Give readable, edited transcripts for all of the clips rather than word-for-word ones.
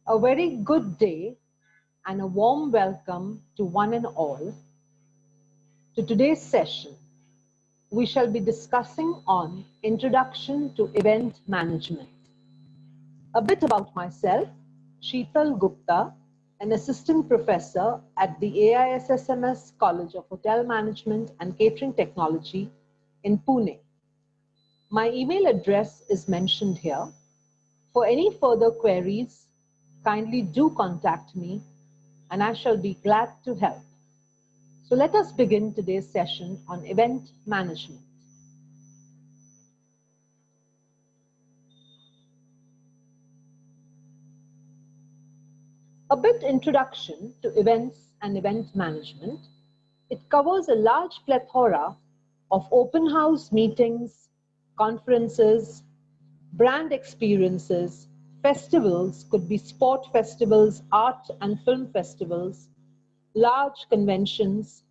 A very good day and a warm welcome to one and all to today's session. We shall be discussing on Introduction to Event Management. A bit about myself, Sheetal Gupta, an assistant professor at the AISSMS College of Hotel Management and Catering Technology in Pune. My email address is mentioned here. For any further queries, kindly do contact me and I shall be glad to help. So let us begin today's session on event management. A bit introduction to events and event management. It covers a large plethora of open house meetings, conferences, brand experiences, festivals, could be sport festivals, art and film festivals, large conventions,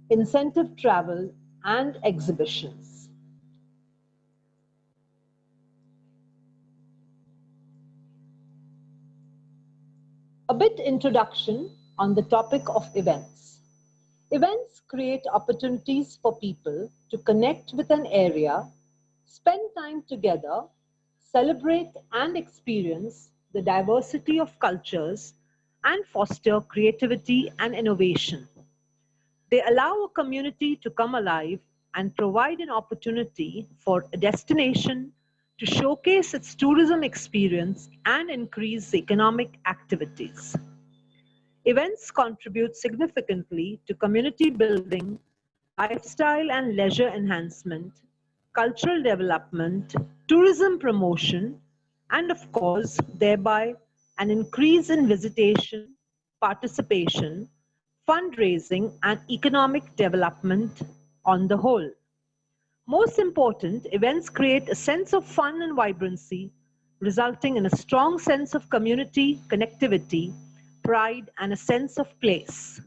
incentive travel, and exhibitions. A bit introduction on the topic of events. Events create opportunities for people to connect with an area, spend time together, celebrate and experience the diversity of cultures, and foster creativity and innovation. They allow a community to come alive and provide an opportunity for a destination to showcase its tourism experience and increase economic activities. Events contribute significantly to community building, lifestyle and leisure enhancement, cultural development, tourism promotion, and of course, thereby an increase in visitation, participation, fundraising, and economic development on the whole. Most important, events create a sense of fun and vibrancy, resulting in a strong sense of community, connectivity, pride, and a sense of place.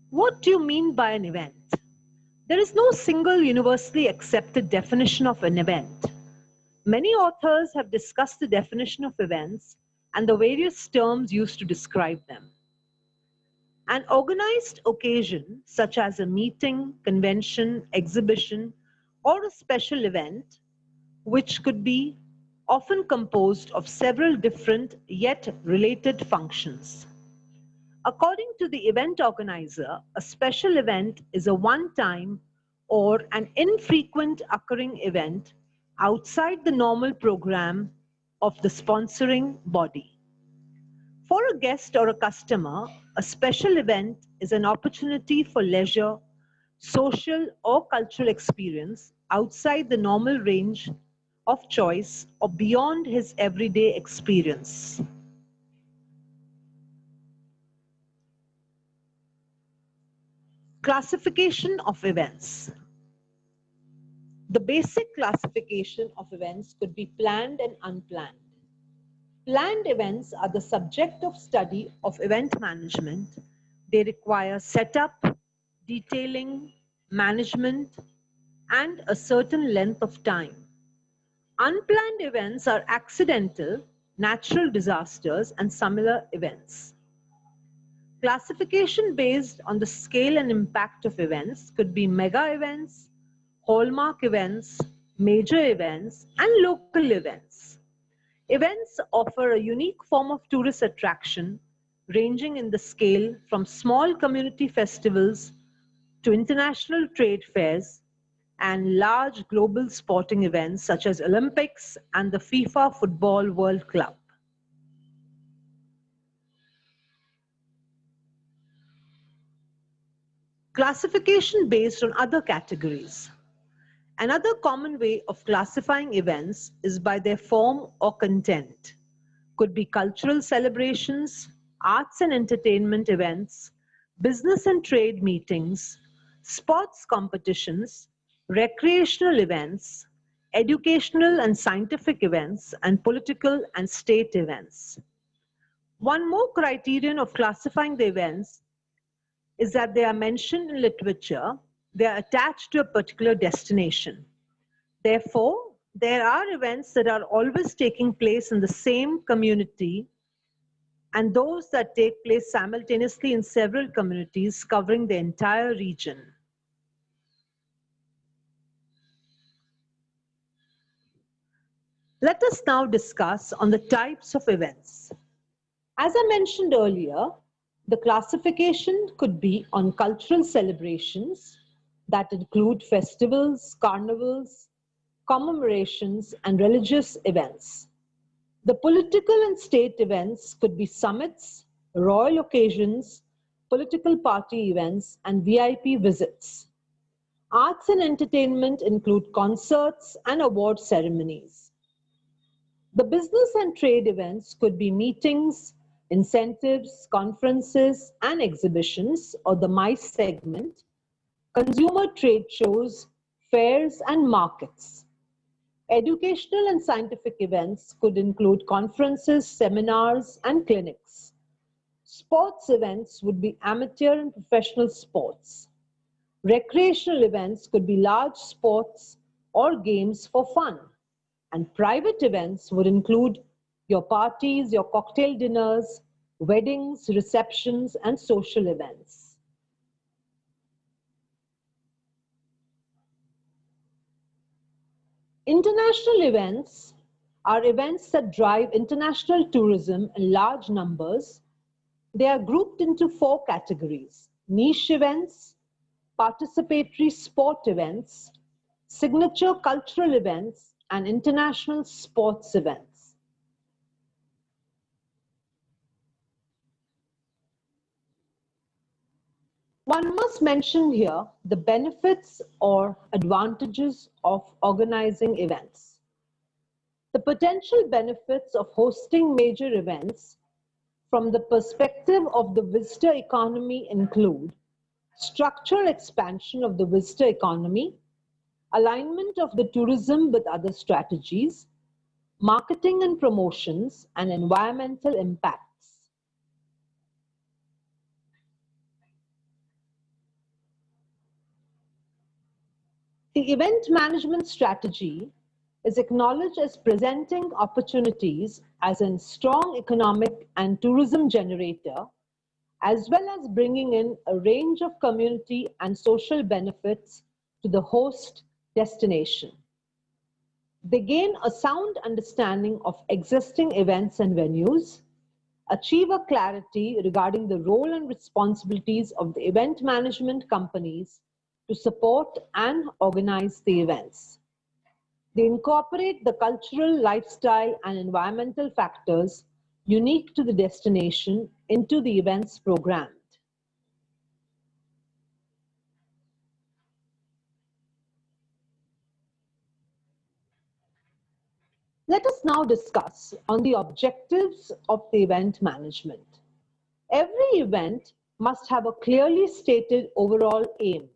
What do you mean by an event? There is no single universally accepted definition of an event. Many authors have discussed the definition of events and the various terms used to describe them. An organized occasion, such as a meeting, convention, exhibition, or a special event, which could be often composed of several different yet related functions. According to the event organizer, a special event is a one-time or an infrequent occurring event outside the normal program of the sponsoring body. For a guest or a customer, a special event is an opportunity for leisure, social or cultural experience outside the normal range of choice or beyond his everyday experience. Classification of events. The basic classification of events could be planned and unplanned. Planned events are the subject of study of event management. They require setup, detailing, management, and a certain length of time. Unplanned events are accidental, natural disasters, and similar events. Classification based on the scale and impact of events could be mega events, hallmark events, major events, and local events. Events offer a unique form of tourist attraction, ranging in the scale from small community festivals to international trade fairs and large global sporting events such as Olympics and the FIFA Football World Cup. Classification based on other categories. Another common way of classifying events is by their form or content. Could be cultural celebrations, arts and entertainment events, business and trade meetings, sports competitions, recreational events, educational and scientific events, and political and state events. One more criterion of classifying the events is that they are mentioned in literature, they are attached to a particular destination. Therefore, there are events that are always taking place in the same community and those that take place simultaneously in several communities covering the entire region. Let us now discuss on the types of events. As I mentioned earlier, the classification could be on cultural celebrations that include festivals, carnivals, commemorations, and religious events. The political and state events could be summits, royal occasions, political party events, and VIP visits. Arts and entertainment include concerts and award ceremonies. The business and trade events could be meetings, incentives, conferences, and exhibitions, or the MICE segment, consumer trade shows, fairs, and markets. Educational and scientific events could include conferences, seminars, and clinics. Sports events would be amateur and professional sports. Recreational events could be large sports or games for fun. And private events would include your parties, your cocktail dinners, weddings, receptions, and social events. International events are events that drive international tourism in large numbers. They are grouped into 4 categories: niche events, participatory sport events, signature cultural events, and international sports events. One must mention here the benefits or advantages of organizing events. The potential benefits of hosting major events from the perspective of the visitor economy include structural expansion of the visitor economy, alignment of the tourism with other strategies, marketing and promotions, and environmental impacts. The event management strategy is acknowledged as presenting opportunities as a strong economic and tourism generator, as well as bringing in a range of community and social benefits to the host destination. They gain a sound understanding of existing events and venues, achieve a clarity regarding the role and responsibilities of the event management companies to support and organize the events. They incorporate the cultural, lifestyle, and environmental factors unique to the destination into the events programmed. Let us now discuss on the objectives of the event management. Every event must have a clearly stated overall aim.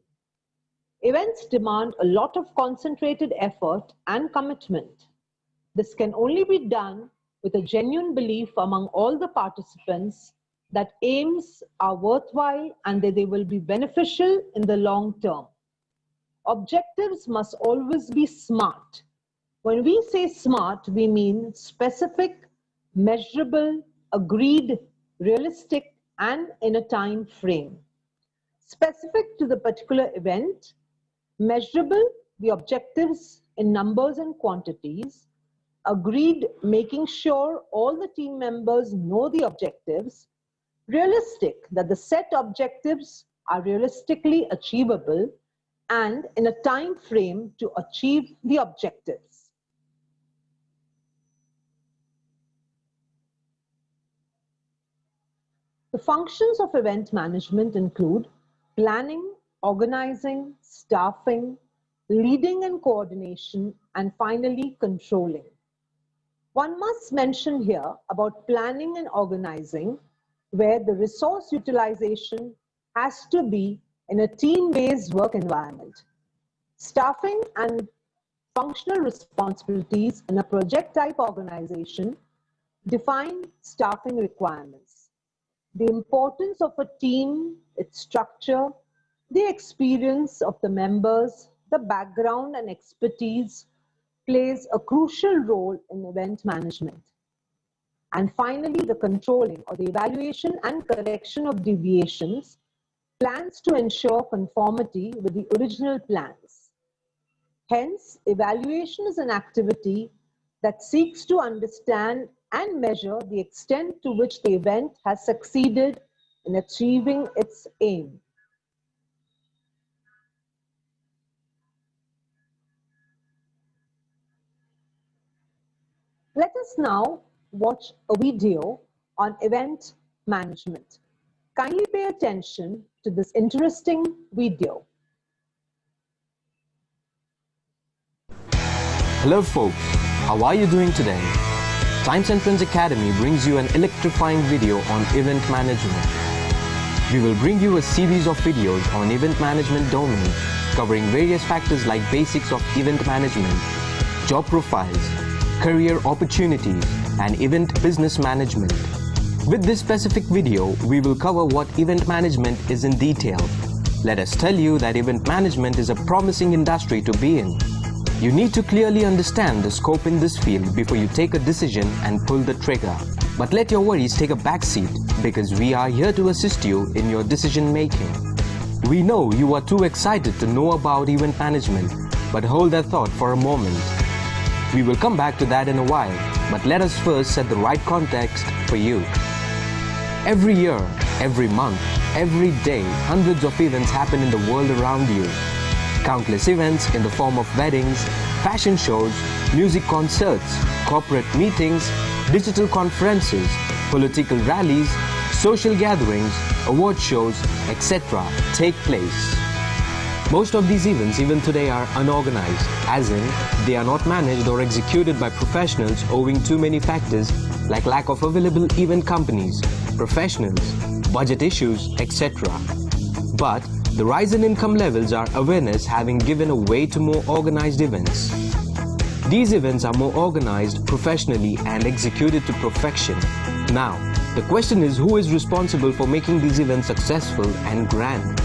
Events demand a lot of concentrated effort and commitment. This can only be done with a genuine belief among all the participants that aims are worthwhile and that they will be beneficial in the long term. Objectives must always be SMART. When we say SMART, we mean specific, measurable, agreed, realistic, and in a time frame. Specific to the particular event, measurable, the objectives in numbers and quantities, agreed, making sure all the team members know the objectives, realistic, that the set objectives are realistically achievable, and in a time frame to achieve the objectives. The functions of event management include planning, organizing, staffing, leading and coordination, and finally controlling. One must mention here about planning and organizing, where the resource utilization has to be in a team-based work environment. Staffing and functional responsibilities in a project-type organization define staffing requirements. The importance of a team, its structure, The experience of the members, the background and expertise plays a crucial role in event management. And finally, the controlling or the evaluation and correction of deviations, plans to ensure conformity with the original plans. Hence, evaluation is an activity that seeks to understand and measure the extent to which the event has succeeded in achieving its aim. Let us now watch a video on event management. Kindly pay attention to this interesting video. Hello folks, how are you doing today? Times and Trends Academy brings you an electrifying video on event management. We will bring you a series of videos on event management domain, covering various factors like basics of event management, job profiles, career opportunities, and event business management. With this specific video, we will cover what event management is in detail. Let us tell you that event management is a promising industry to be in. You need to clearly understand the scope in this field before you take a decision and pull the trigger. But let your worries take a backseat, because we are here to assist you in your decision making. We know you are too excited to know about event management, but hold that thought for a moment. We will come back to that in a while, but let us first set the right context for you. Every year, every month, every day, hundreds of events happen in the world around you. Countless events in the form of weddings, fashion shows, music concerts, corporate meetings, digital conferences, political rallies, social gatherings, award shows, etc. take place. Most of these events even today are unorganized, as in they are not managed or executed by professionals owing to many factors like lack of available event companies, professionals, budget issues, etc. But the rise in income levels are awareness having given a way to more organized events. These events are more organized professionally and executed to perfection. Now, the question is, who is responsible for making these events successful and grand?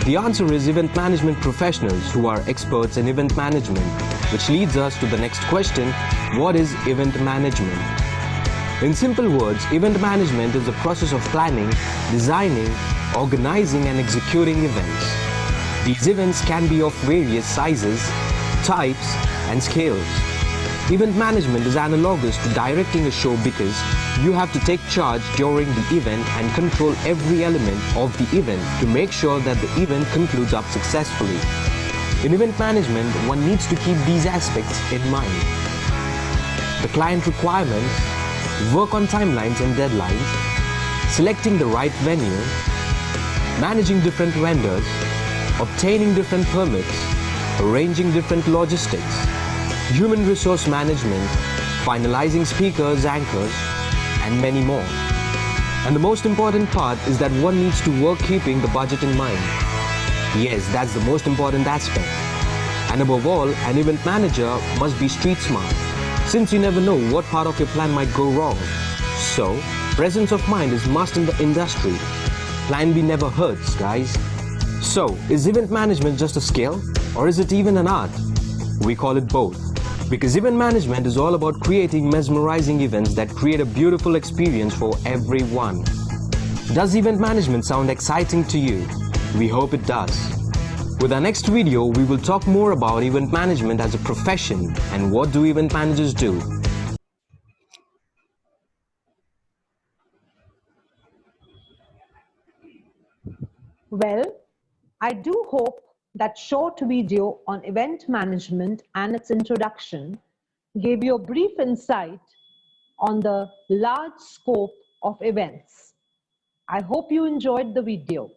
The answer is event management professionals who are experts in event management, which leads us to the next question: what is event management? In simple words, event management is the process of planning, designing, organizing and executing events. These events can be of various sizes, types and scales. Event management is analogous to directing a show because you have to take charge during the event and control every element of the event to make sure that the event concludes up successfully. In event management, one needs to keep these aspects in mind: the client requirements, work on timelines and deadlines, selecting the right venue, managing different vendors, obtaining different permits, arranging different logistics, human resource management, finalizing speakers, anchors, and many more. And the most important part is that one needs to work keeping the budget in mind. Yes, that's the most important aspect. And above all, an event manager must be street smart, since you never know what part of your plan might go wrong. So, presence of mind is must in the industry. Plan B never hurts, guys. So, is event management just a skill, or is it even an art? We call it both, because event management is all about creating mesmerizing events that create a beautiful experience for everyone. Does event management sound exciting to you? We hope it does. With our next video, we will talk more about event management as a profession and what do event managers do. Well, I do hope that short video on event management and its introduction gave you a brief insight on the large scope of events. I hope you enjoyed the video.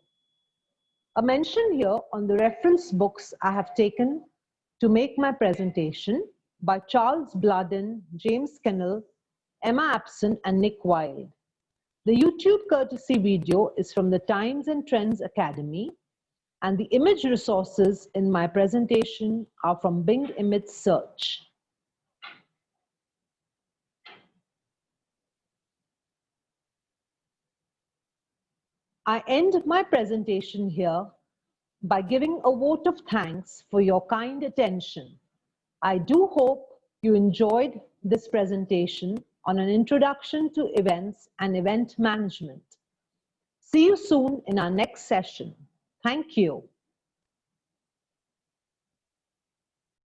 A mention here on the reference books I have taken to make my presentation by Charles Bladin, James Kennell, Emma Apson, and Nick Wilde. The YouTube courtesy video is from the Times and Trends Academy, and the image resources in my presentation are from Bing Image Search. I end my presentation here by giving a vote of thanks for your kind attention. I do hope you enjoyed this presentation on an introduction to events and event management. See you soon in our next session. Thank you.